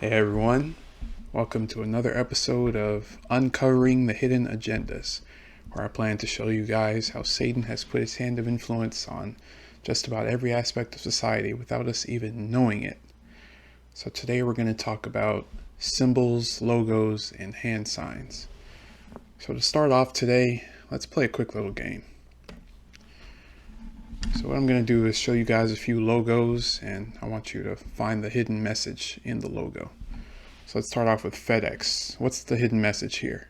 Hey everyone, welcome to another episode of Uncovering the Hidden Agendas, where I plan to show you guys how Satan has put his hand of influence on just about every aspect of society without us even knowing it. So today we're going to talk about symbols, logos, and hand signs. So to start off today, let's play a quick little game. So what I'm going to do is show you guys a few logos, and I want you to find the hidden message in the logo. So let's start off with FedEx. What's the hidden message here?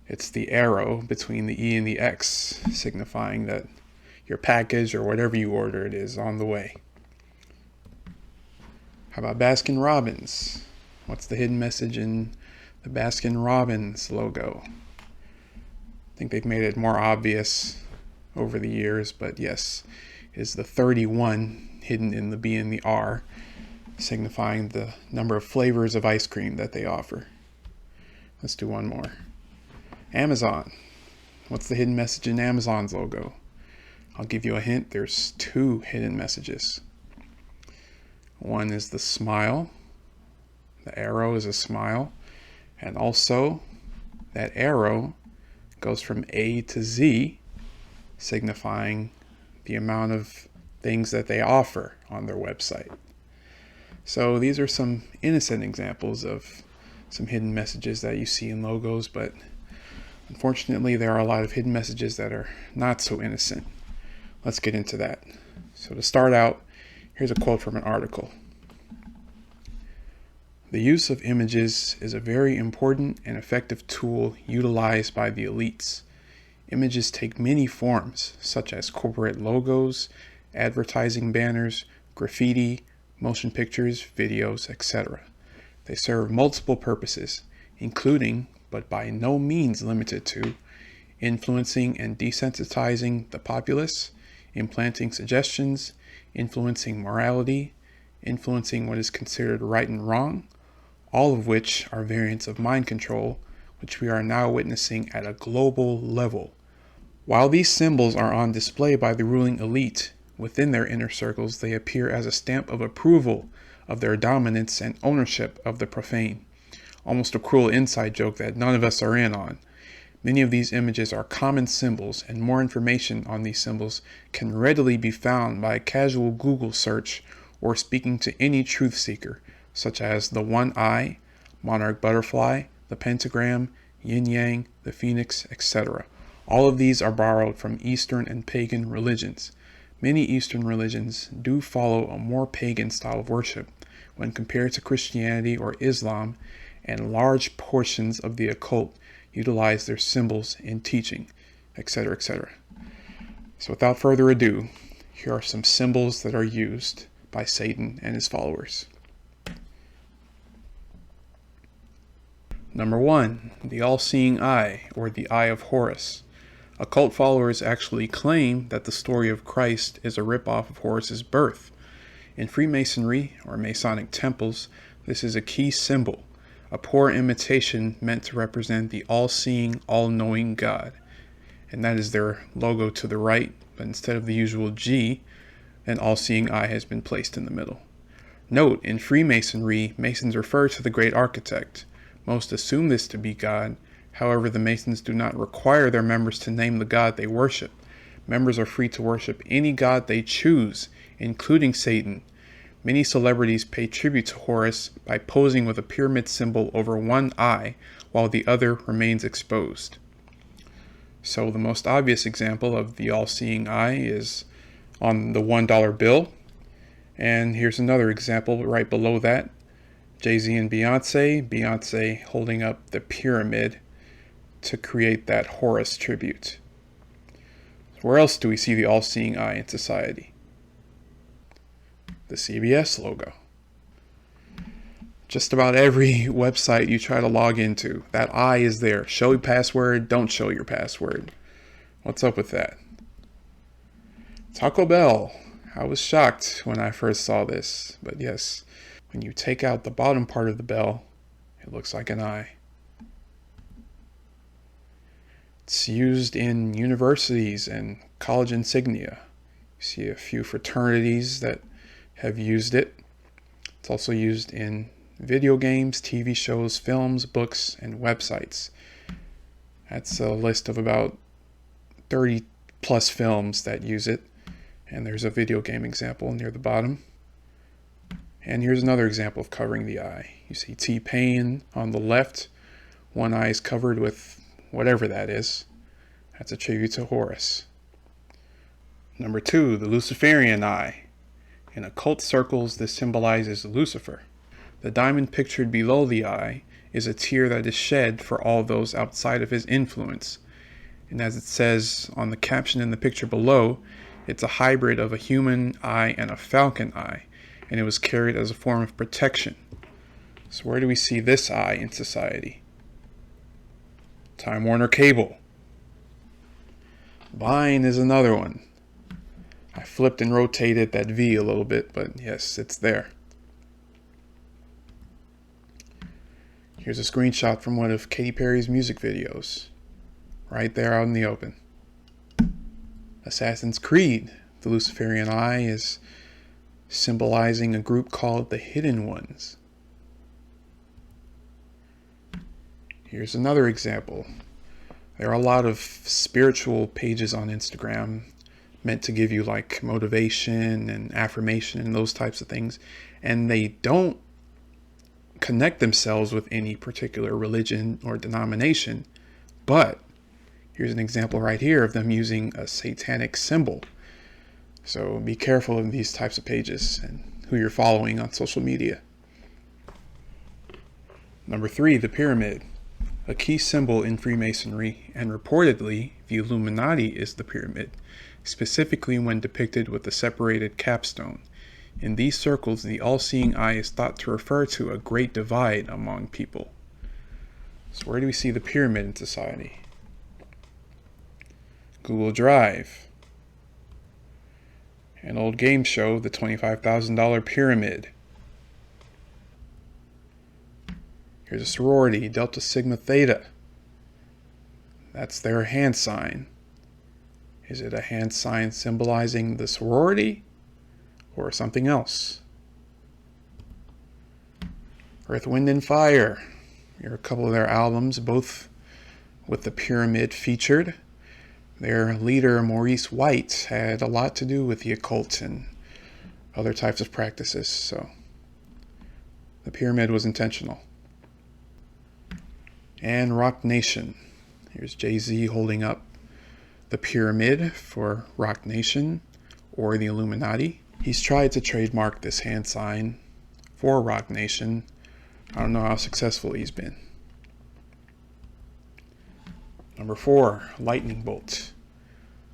It's the arrow between the E and the X, signifying that your package or whatever you ordered is on the way. How about Baskin Robbins? What's the hidden message in the Baskin Robbins logo? I think they've made it more obvious over the years, but yes, is the 31 hidden in the B and the R, signifying the number of flavors of ice cream that they offer. Let's do one more. Amazon. What's the hidden message in Amazon's logo? I'll give you a hint. There's two hidden messages. One is the smile. The arrow is a smile. And also, that arrow goes from A to Z, signifying the amount of things that they offer on their website. So these are some innocent examples of some hidden messages that you see in logos, but unfortunately there are a lot of hidden messages that are not so innocent. Let's get into that. So to start out, here's a quote from an article. "The use of images is a very important and effective tool utilized by the elites. Images take many forms, such as corporate logos, advertising banners, graffiti, motion pictures, videos, etc. They serve multiple purposes, including, but by no means limited to, influencing and desensitizing the populace, implanting suggestions, influencing morality, influencing what is considered right and wrong, all of which are variants of mind control, which we are now witnessing at a global level. While these symbols are on display by the ruling elite, within their inner circles they appear as a stamp of approval of their dominance and ownership of the profane. Almost a cruel inside joke that none of us are in on. Many of these images are common symbols, and more information on these symbols can readily be found by a casual Google search or speaking to any truth seeker, such as the one eye, monarch butterfly, the pentagram, yin-yang, the phoenix, etc. All of these are borrowed from Eastern and pagan religions. Many Eastern religions do follow a more pagan style of worship when compared to Christianity or Islam, and large portions of the occult utilize their symbols in teaching, etc., etc. So without further ado, here are some symbols that are used by Satan and his followers. Number 1, the all-seeing eye, or the Eye of Horus. Occult followers actually claim that the story of Christ is a ripoff of Horus's birth. In Freemasonry, or Masonic temples, this is a key symbol, a poor imitation meant to represent the all-seeing, all-knowing God. And that is their logo to the right, but instead of the usual G, an all-seeing eye has been placed in the middle. Note, in Freemasonry, Masons refer to the great architect. Most assume this to be God. However, the Masons do not require their members to name the God they worship. Members are free to worship any god they choose, including Satan. Many celebrities pay tribute to Horus by posing with a pyramid symbol over one eye while the other remains exposed. So the most obvious example of the all-seeing eye is on the $1 bill. And here's another example right below that. Jay-Z and Beyonce holding up the pyramid to create that Horus tribute. Where else do we see the all-seeing eye in society? The CBS logo. Just about every website you try to log into, that eye is there. Show your password, don't show your password. What's up with that? Taco Bell. I was shocked when I first saw this, but yes, when you take out the bottom part of the bell, it looks like an eye. It's used in universities and college insignia. You see a few fraternities that have used it. It's also used in video games, TV shows, films, books, and websites. That's a list of about 30 plus films that use it. And there's a video game example near the bottom. And here's another example of covering the eye. You see T-Pain on the left. One eye is covered with whatever that is. That's a tribute to Horus. Number 2, the Luciferian eye. In occult circles, this symbolizes Lucifer. The diamond pictured below the eye is a tear that is shed for all those outside of his influence. And as it says on the caption in the picture below, it's a hybrid of a human eye and a falcon eye, and it was carried as a form of protection. So where do we see this eye in society? Time Warner Cable. Vine is another one. I flipped and rotated that V a little bit, but yes, it's there. Here's a screenshot from one of Katy Perry's music videos. Right there out in the open. Assassin's Creed. The Luciferian eye is symbolizing a group called the Hidden Ones. Here's another example. There are a lot of spiritual pages on Instagram meant to give you like motivation and affirmation and those types of things. And they don't connect themselves with any particular religion or denomination. But here's an example right here of them using a satanic symbol. So be careful of these types of pages and who you're following on social media. Number 3, the pyramid. A key symbol in Freemasonry, and reportedly the Illuminati is the pyramid, specifically when depicted with a separated capstone. In these circles, the all-seeing eye is thought to refer to a great divide among people. So where do we see the pyramid in society? Google Drive. An old game show, the $25,000 pyramid. Here's a sorority, Delta Sigma Theta. That's their hand sign. Is it a hand sign symbolizing the sorority or something else? Earth, Wind, and Fire. Here are a couple of their albums, both with the pyramid featured. Their leader, Maurice White, had a lot to do with the occult and other types of practices, so the pyramid was intentional. And Rock Nation. Here's Jay-Z holding up the pyramid for Rock Nation or the Illuminati. He's tried to trademark this hand sign for Rock Nation. I don't know how successful he's been. Number 4, lightning bolt.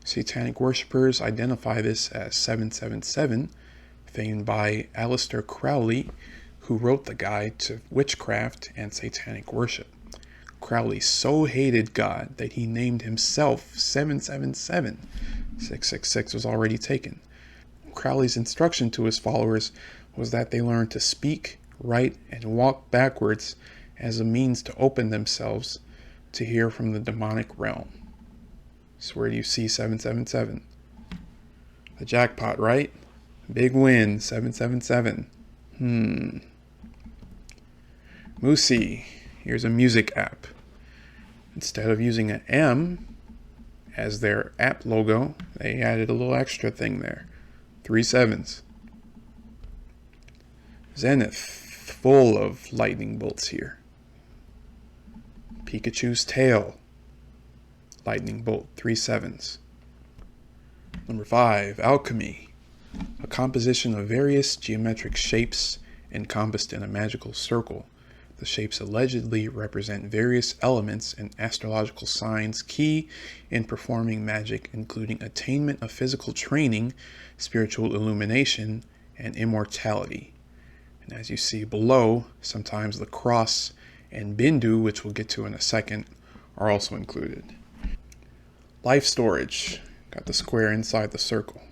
Satanic worshippers identify this as 777, famed by Aleister Crowley, who wrote the Guide to Witchcraft and Satanic Worship. Crowley so hated God that he named himself 777. 666 was already taken. Crowley's instruction to his followers was that they learn to speak, write, and walk backwards as a means to open themselves to hear from the demonic realm. So where do you see 777? The jackpot, right? Big win, 777. Moosey. Here's a music app. Instead of using an M as their app logo, they added a little extra thing there. 3 sevens. Zenith, full of lightning bolts here. Pikachu's tail, lightning bolt, 3 sevens. Number 5, alchemy, a composition of various geometric shapes encompassed in a magical circle. The shapes allegedly represent various elements and astrological signs key in performing magic, including attainment of physical training, spiritual illumination, and immortality. And as you see below, sometimes the cross and Bindu, which we'll get to in a second, are also included. Life storage, got the square inside the circle.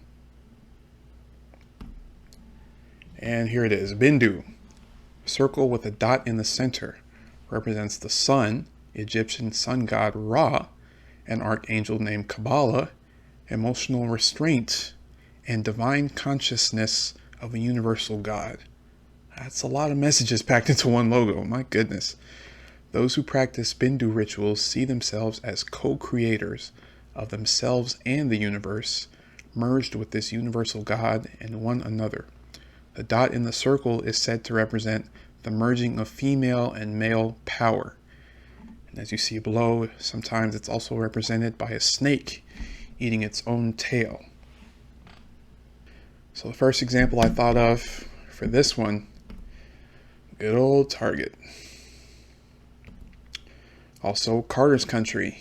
And here it is, Bindu. Circle with a dot in the center represents the sun, Egyptian sun god Ra, an archangel named Kabbalah, emotional restraint, and divine consciousness of a universal God. That's a lot of messages packed into one logo. My goodness. Those who practice Bindu rituals see themselves as co-creators of themselves and the universe, merged with this universal God and one another. The dot in the circle is said to represent the merging of female and male power. And as you see below, sometimes it's also represented by a snake eating its own tail. So the first example I thought of for this one, good old Target. Also, Carter's Country.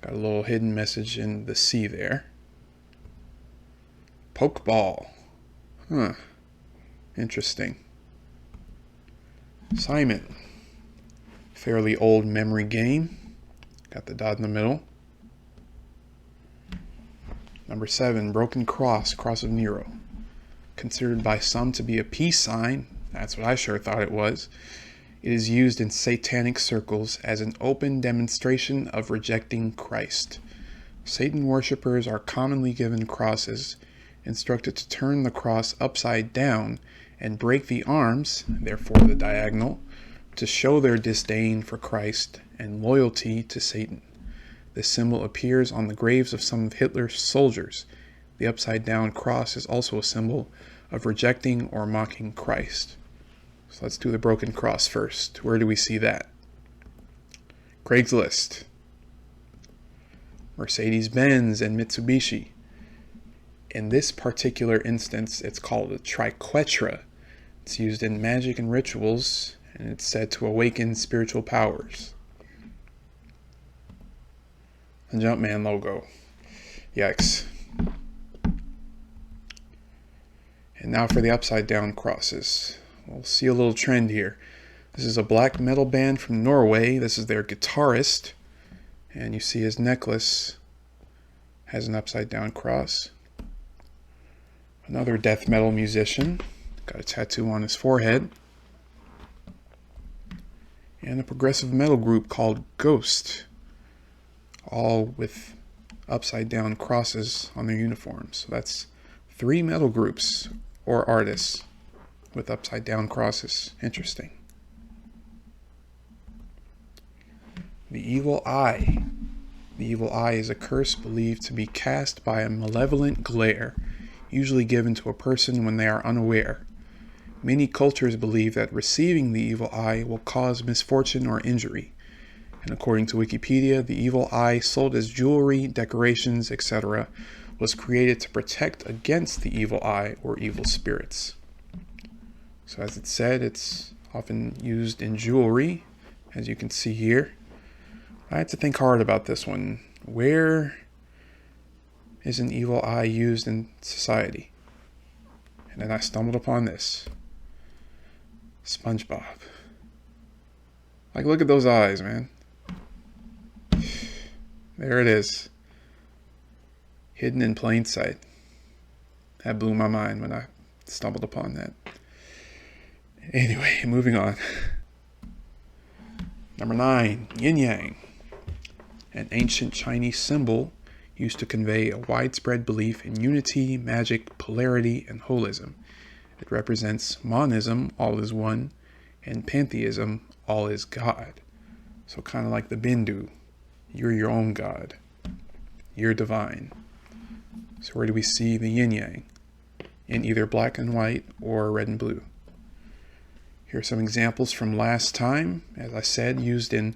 Got a little hidden message in the C there. Pokeball. Huh. Interesting. Simon. Fairly old memory game. Got the dot in the middle. Number 7, Broken Cross, Cross of Nero. Considered by some to be a peace sign. That's what I sure thought it was. It is used in satanic circles as an open demonstration of rejecting Christ. Satan worshippers are commonly given crosses, instructed to turn the cross upside down and break the arms, therefore the diagonal, to show their disdain for Christ and loyalty to Satan. This symbol appears on the graves of some of Hitler's soldiers. The upside down cross is also a symbol of rejecting or mocking Christ. So let's do the broken cross first. Where do we see that? Craigslist, Mercedes-Benz, and Mitsubishi. In this particular instance, it's called a triquetra. It's used in magic and rituals, and it's said to awaken spiritual powers. The Jumpman logo. Yikes. And now for the upside down crosses. We'll see a little trend here. This is a black metal band from Norway. This is their guitarist. And you see his necklace has an upside down cross. Another death metal musician. Got a tattoo on his forehead. And a progressive metal group called Ghost. All with upside down crosses on their uniforms. So that's 3 metal groups or artists with upside down crosses. Interesting. The evil eye. The evil eye is a curse believed to be cast by a malevolent glare, usually given to a person when they are unaware. Many cultures believe that receiving the evil eye will cause misfortune or injury. And according to Wikipedia, the evil eye, sold as jewelry, decorations, etc., was created to protect against the evil eye or evil spirits. So as it said, it's often used in jewelry, as you can see here. I had to think hard about this one. Where is an evil eye used in society? And then I stumbled upon this. SpongeBob. Like, look at those eyes, man. There it is. Hidden in plain sight. That blew my mind when I stumbled upon that. Anyway, moving on. Number 9, yin yang. An ancient Chinese symbol used to convey a widespread belief in unity, magic, polarity, and holism. It represents monism, all is one, and pantheism, all is God. So kind of like the Bindu. You're your own God. You're divine. So where do we see the yin yang? In either black and white or red and blue. Here are some examples from last time, as I said, used in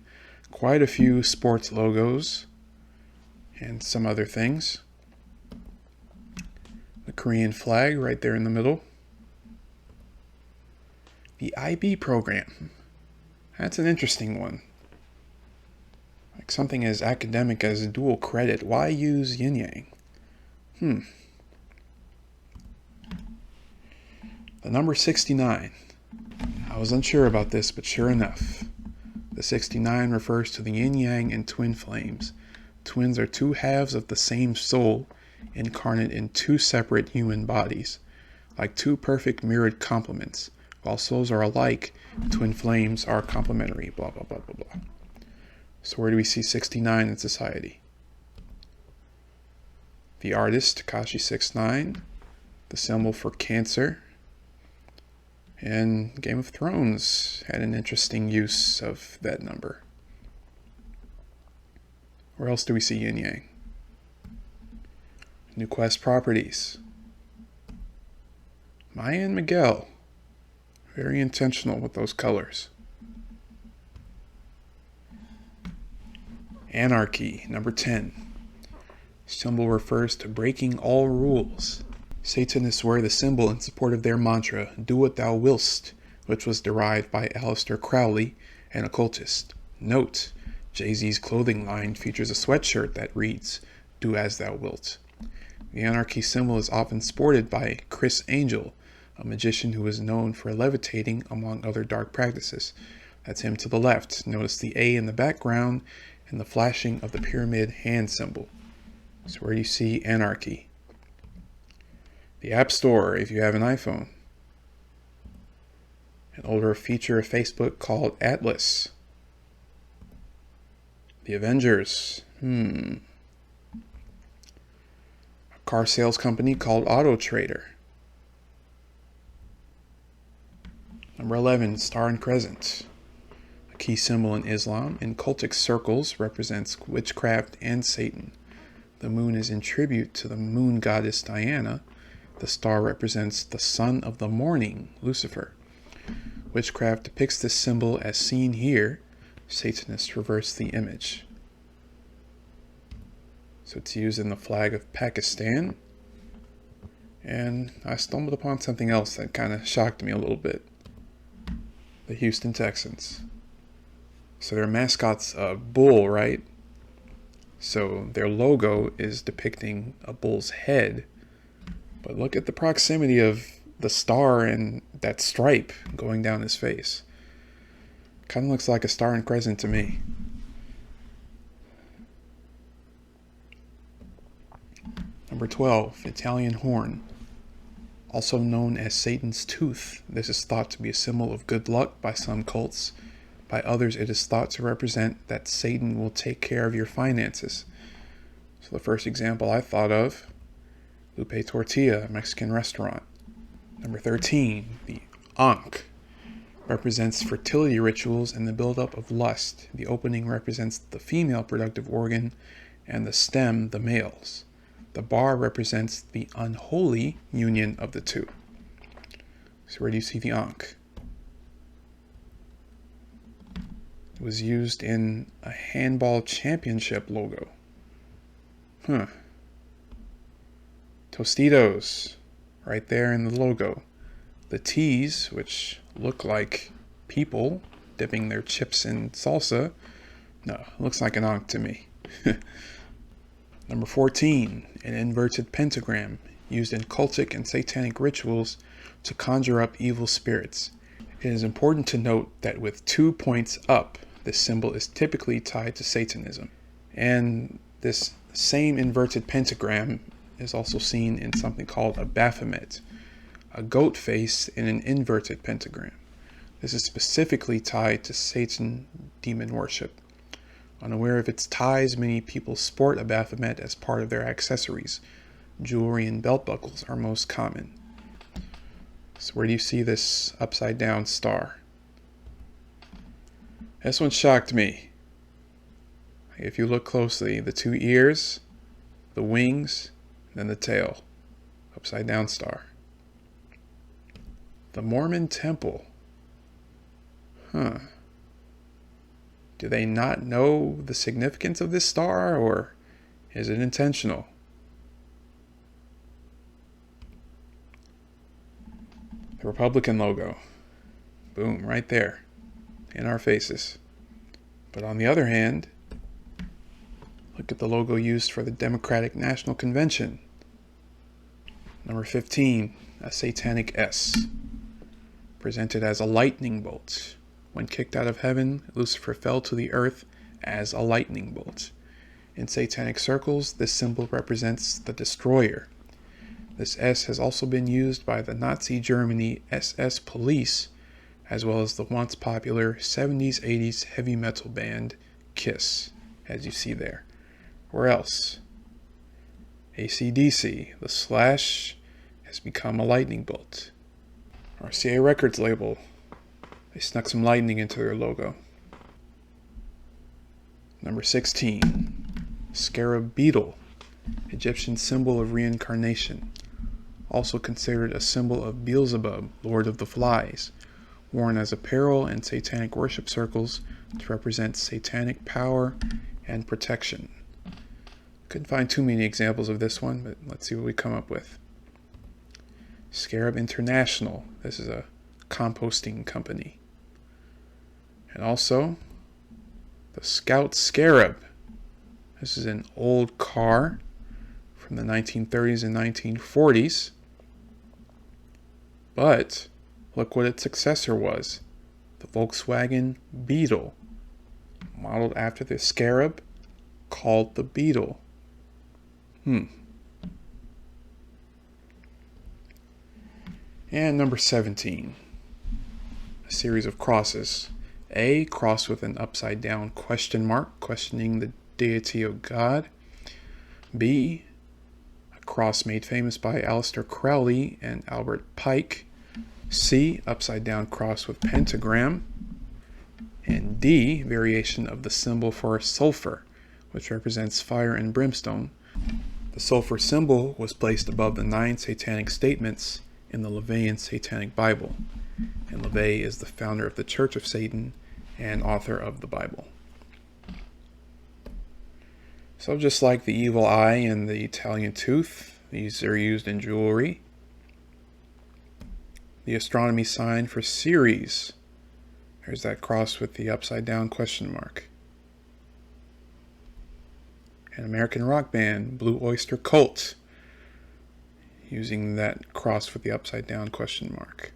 quite a few sports logos and some other things. The Korean flag right there in the middle. The IB program. That's an interesting one. Like something as academic as dual credit. Why use yin yang? The number 69. I was unsure about this, but sure enough. The 69 refers to the yin-yang and twin flames. Twins are 2 halves of the same soul, incarnate in 2 separate human bodies, like 2 perfect mirrored complements. While souls are alike, twin flames are complementary, blah, blah, blah, blah, blah. So where do we see 69 in society? The artist, Tekashi 69, the symbol for Cancer, And Game of Thrones had an interesting use of that number. Where else do we see yin yang? New Quest properties. Maya and Miguel. Very intentional with those colors. Anarchy, number 10. Symbol refers to breaking all rules. Satanists wear the symbol in support of their mantra, "Do what thou willst," which was derived by Aleister Crowley, an occultist. Note, Jay-Z's clothing line features a sweatshirt that reads, "Do as thou wilt." The anarchy symbol is often sported by Chris Angel, a magician who is known for levitating among other dark practices. That's him to the left. Notice the A in the background and the flashing of the pyramid hand symbol. So where do you see anarchy? The App Store, if you have an iPhone. An older feature of Facebook called Atlas. The Avengers. A car sales company called Auto Trader. Number 11, Star and Crescent. A key symbol in Islam in cultic circles represents witchcraft and Satan. The moon is in tribute to the moon goddess Diana. The star represents the son of the morning, Lucifer. Witchcraft depicts this symbol as seen here. Satanists reverse the image. So it's used in the flag of Pakistan. And I stumbled upon something else that kind of shocked me a little bit. The Houston Texans. So their mascot's a bull, right? So their logo is depicting a bull's head. But look at the proximity of the star and that stripe going down his face. Kind of looks like a star and crescent to me. Number 12, Italian horn. Also known as Satan's tooth. This is thought to be a symbol of good luck by some cults. By others, it is thought to represent that Satan will take care of your finances. So the first example I thought of, Lupe Tortilla, a Mexican restaurant. Number 13, the Ankh, represents fertility rituals and the buildup of lust. The opening represents the female productive organ and the stem, the males. The bar represents the unholy union of the two. So where do you see the Ankh? It was used in a handball championship logo. Tostitos, right there in the logo. The T's, which look like people dipping their chips in salsa. No, it looks like an Ankh to me. Number 14, an inverted pentagram used in cultic and satanic rituals to conjure up evil spirits. It is important to note that with 2 points up, this symbol is typically tied to Satanism. And this same inverted pentagram is also seen in something called a Baphomet, a goat face in an inverted pentagram. This is specifically tied to Satan demon worship. Unaware of its ties, many people sport a Baphomet as part of their accessories. Jewelry and belt buckles are most common. So where do you see this upside down star? This one shocked me. If you look closely, the 2 ears, the wings, then the tail. Upside down star. The Mormon temple. Do they not know the significance of this star, or is it intentional? The Republican logo. Boom, right there. In our faces. But on the other hand, look at the logo used for the Democratic National Convention. Number 15, a satanic S. Presented as a lightning bolt. When kicked out of heaven, Lucifer fell to the earth as a lightning bolt. In satanic circles, this symbol represents the destroyer. This S has also been used by the Nazi Germany SS Police, as well as the once popular 70s, 80s heavy metal band Kiss, as you see there. Where else? AC/DC, the slash has become a lightning bolt. RCA Records label. They snuck some lightning into their logo. Number 16. Scarab beetle, Egyptian symbol of reincarnation. Also considered a symbol of Beelzebub, Lord of the Flies. Worn as apparel in satanic worship circles to represent satanic power and protection. Couldn't find too many examples of this one, but let's see what we come up with. Scarab International. This is a composting company. And also, the Scout Scarab. This is an old car from the 1930s and 1940s. But look what its successor was. The Volkswagen Beetle. Modeled after the Scarab, called the Beetle. And number 17. A series of crosses. A, cross with an upside down question mark, questioning the deity of God. B, a cross made famous by Aleister Crowley and Albert Pike. C, upside down cross with pentagram. And D, variation of the symbol for sulfur, which represents fire and brimstone. The sulfur symbol was placed above the 9 satanic statements in the LaVeyan Satanic Bible. And LaVey is the founder of the Church of Satan and author of the Bible. So just like the evil eye and the Italian tooth, these are used in jewelry. The astronomy sign for Ceres. There's that cross with the upside down question mark. An American rock band, Blue Oyster Cult, using that cross with the upside down question mark.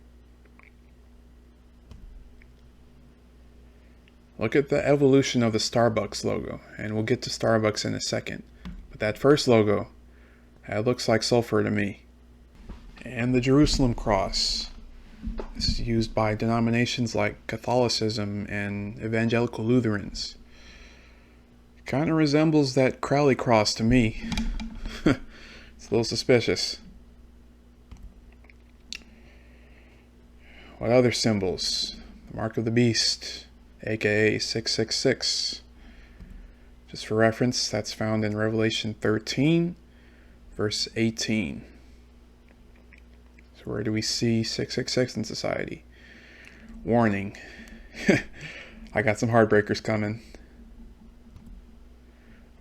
Look at the evolution of the Starbucks logo, and we'll get to Starbucks in a second. But that first logo, that looks like sulfur to me. And the Jerusalem cross. This is used by denominations like Catholicism and Evangelical Lutherans. Kind of resembles that Crowley cross to me. It's a little suspicious. What other symbols? The mark of the beast, aka 666. Just for reference, that's found in Revelation 13, verse 18. So where do we see 666 in society? Warning. I got some heartbreakers coming.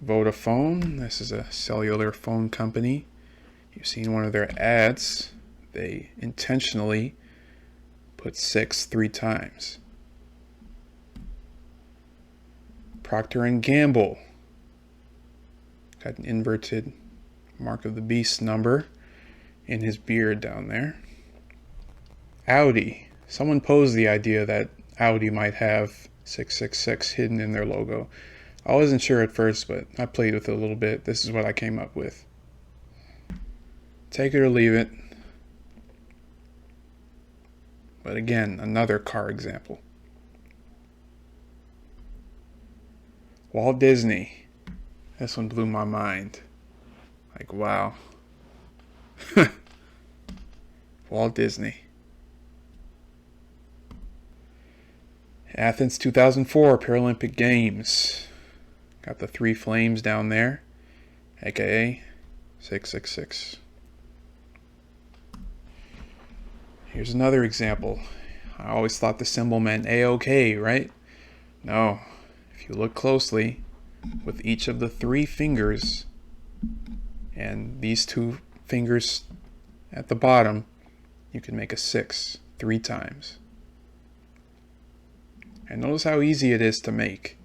Vodafone. This is a cellular phone company. You've seen one of their ads. They intentionally put 6 3 times. Procter & Gamble. Got an inverted mark of the beast number in his beard down there. Audi. Someone posed the idea that Audi might have 666 hidden in their logo. I wasn't sure at first, but I played with it a little bit. This is what I came up with. Take it or leave it. But again, another car example. Walt Disney. This one blew my mind. Like, wow. Walt Disney. Athens 2004 Paralympic Games. Got the 3 flames down there, aka 666. Here's another example. I always thought the symbol meant A-OK, right? No. If you look closely, with each of the 3 fingers and these 2 fingers at the bottom, you can make a 6 3 times. And notice how easy it is to make.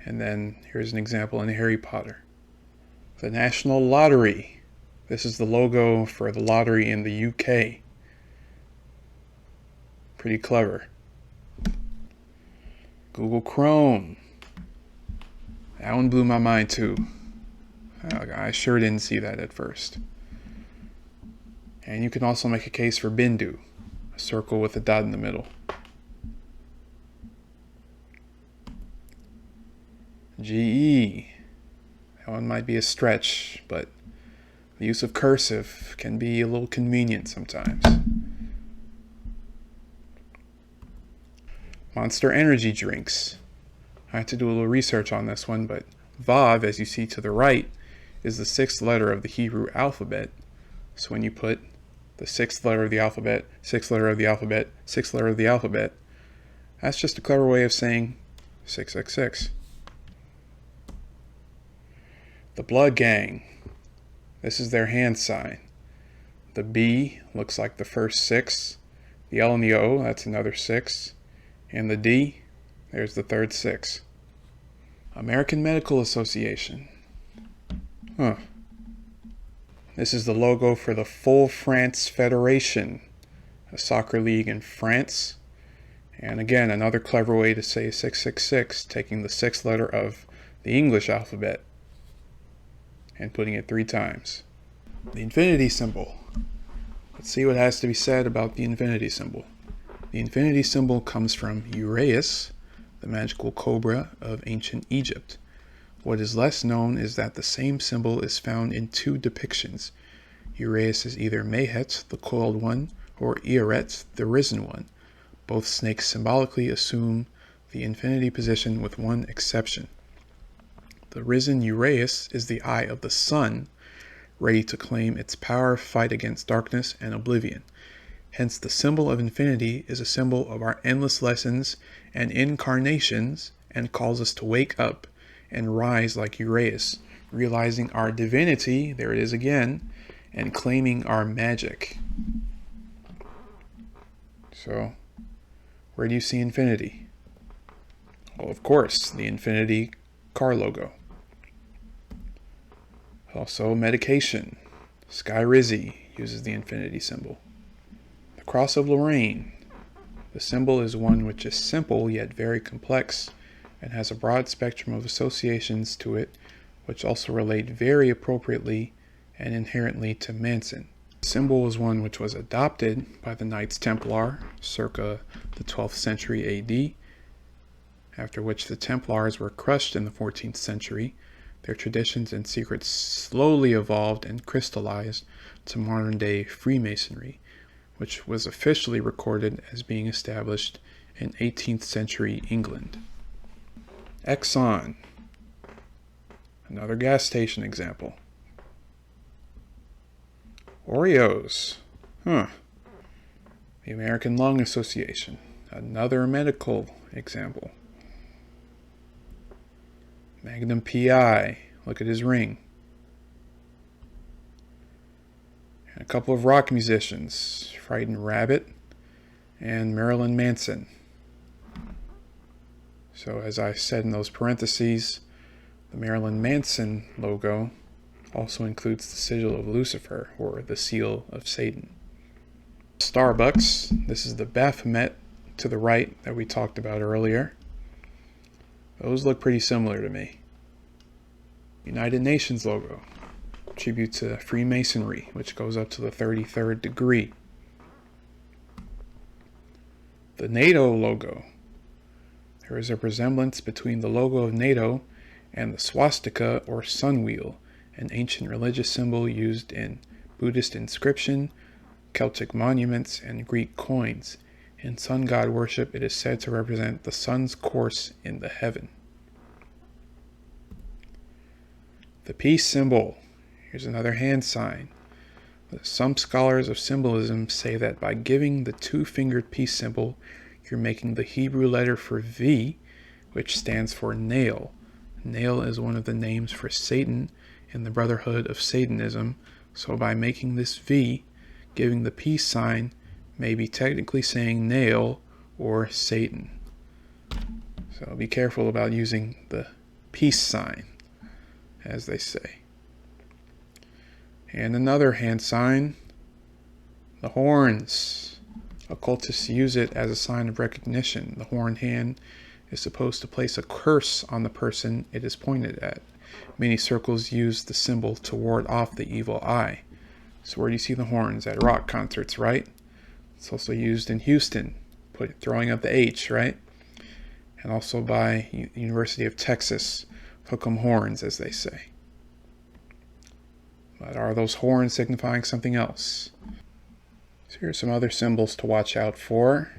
And then here's an example in Harry Potter. The National Lottery. This is the logo for the lottery in the UK. Pretty clever. Google Chrome. That one blew my mind too. I sure didn't see that at first. And you can also make a case for Bindu, a circle with a dot in the middle. GE. That one might be a stretch, but The use of cursive can be a little convenient sometimes. Monster energy drinks. I had to do a little research on this one, but Vav, as you see to the right, is the sixth letter of the Hebrew alphabet. So when you put the sixth letter of the alphabet, sixth letter of the alphabet, sixth letter of the alphabet, that's just a clever way of saying 666. The Blood Gang. This is their hand sign. The B looks like the first 6. The L and the O, that's another 6. And the D, there's the third 6. American Medical Association. This is the logo for the Full France Federation, a soccer league in France. And again, another clever way to say 666, taking the sixth letter of the English alphabet and putting it 3 times. The infinity symbol. Let's see what has to be said about the infinity symbol. The infinity symbol comes from Uraeus, the magical cobra of ancient Egypt. What is less known is that the same symbol is found in 2 depictions. Uraeus is either Mehet, the coiled one, or Eret, the risen one. Both snakes symbolically assume the infinity position with one exception. The risen Uraeus is the eye of the sun, ready to claim its power, fight against darkness and oblivion. Hence, the symbol of infinity is a symbol of our endless lessons and incarnations, and calls us to wake up and rise like Uraeus, realizing our divinity, there it is again, and claiming our magic. So, where do you see infinity? Well, of course, the infinity car logo. Also, medication. Skyrizi uses the infinity symbol. The Cross of Lorraine. The symbol is one which is simple yet very complex and has a broad spectrum of associations to it, which also relate very appropriately and inherently to Manson. The symbol is one which was adopted by the Knights Templar circa the 12th century AD, after which the Templars were crushed in the 14th century. Their traditions and secrets slowly evolved and crystallized to modern-day Freemasonry, which was officially recorded as being established in 18th century England. Exxon, another gas station example. Oreos, the American Lung Association, another medical example. Magnum PI, look at his ring. And a couple of rock musicians, Frightened Rabbit and Marilyn Manson. So as I said in those parentheses, the Marilyn Manson logo also includes the sigil of Lucifer, or the seal of Satan. Starbucks, this is the Baphomet to the right that we talked about earlier. Those look pretty similar to me. United Nations logo, tribute to Freemasonry, which goes up to the 33rd degree. The NATO logo. There is a resemblance between the logo of NATO and the swastika or sun wheel, an ancient religious symbol used in Buddhist inscription, Celtic monuments, and Greek coins. In sun god worship, it is said to represent the sun's course in the heaven. The peace symbol. Here's another hand sign. Some scholars of symbolism say that by giving the 2-fingered peace symbol, you're making the Hebrew letter for V, which stands for nail. Nail is one of the names for Satan in the Brotherhood of Satanism, so by making this V, giving the peace sign may be technically saying nail or Satan. So be careful about using the peace sign, as they say. And another hand sign, the horns. Occultists use it as a sign of recognition. The horned hand is supposed to place a curse on the person it is pointed at. Many circles use the symbol to ward off the evil eye. So where do you see the horns? At rock concerts, right? It's also used in Houston, throwing up the H, right? And also by University of Texas, hook 'em horns, as they say. But are those horns signifying something else? So here are some other symbols to watch out for.